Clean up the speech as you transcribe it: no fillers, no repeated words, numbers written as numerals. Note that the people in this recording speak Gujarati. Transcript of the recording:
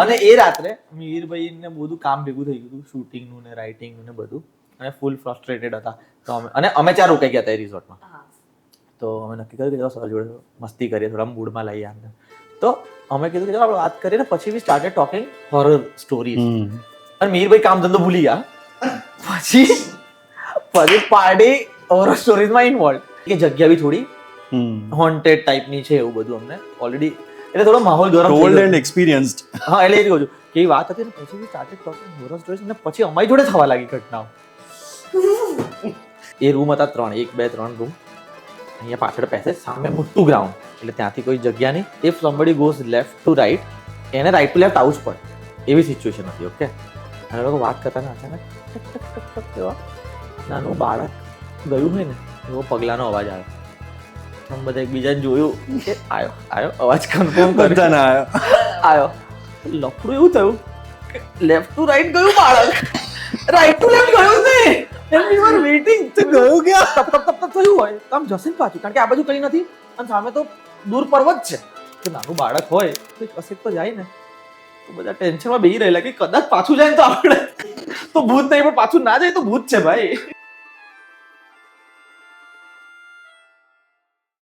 અને એ રાત્રે મિહિરભાઈ ને બધું કામ ભેગું થઈ ગયું, શૂટિંગ નું ને રાઇટિંગ નું ને બધું, અને ફૂલ ફ્રસ્ટ્રેટેડ હતા. તો અમે 4 રોકાઈ ગયા હતા રિસોર્ટમાં. તો અમે નક્કી કર્યું કે સર જોડે મસ્તી કરીએ, થોડા મૂડમાં લઈએ આમને. તો અમે કીધું કે આપણે વાત કરીએ ને પછી we started talking horror stories. અને મિહિરભાઈ કામ ધંધો ભૂલી ગયા. પછી પાર્ટી હોરર સ્ટોરીઝમાં ઇન્વોલ્વ, કે જગ્યા બી થોડી હોન્ટેડ ટાઈપની છે એવું બધું અમને ઓલરેડી, એટલે થોડો માહોલ ગરમ થઈ ટોલ્ડ ગયો. And experienced. હા, એટલે એ જ કહું છું કે એ વાત હતી ને પછી we started talking horror stories, અને પછી અમારી જોડે થવા લાગી ઘટનાઓ. એ રૂમ હતા 3, 1, 2, 3 રૂમ. અહીંયા પાછળ પેસેજ, સામે મોટું ગ્રાઉન્ડ, એટલે ત્યાંથી કોઈ જગ્યા નહીં. If somebody goes left to right, એને રાઈટ ટુ લેફ્ટ આવું જ પડે, એવી સિચ્યુએશન હતી. ઓકે, અને લોકો વાત કરતા ને અચાનક ટક ટક ટક ટક એવા નાનું બાળક ગયું હોય ને એવો પગલાંનો અવાજ આવ્યો. અમે બધા એકબીજાને જોયું કે આયો અવાજ કન્ફર્મ બધાને આવ્યો. લફડું એવું થયું કે લેફ્ટ ટુ રાઈટ ગયું બાળક, રાઈટ ટુ લેફ્ટ ગયું નહીં. And we were waiting. તો ગયું ક્યાં? તપ તપ તપ તપ થયું હોય તો આમ જશે ને પાછું, કારણ કે આ બાજુ કઈ નથી અને સામે તો દૂર પર્વત છે. કે નાનું બાળક હોય તો કશેક તો જાય ને. તો બધા ટેન્શનમાં બેસી રહેલા કે કદાચ પાછું જાય ને તો આપણે તો ભૂત નહીં, પણ પાછું ના જાય તો ભૂત છે ભાઈ.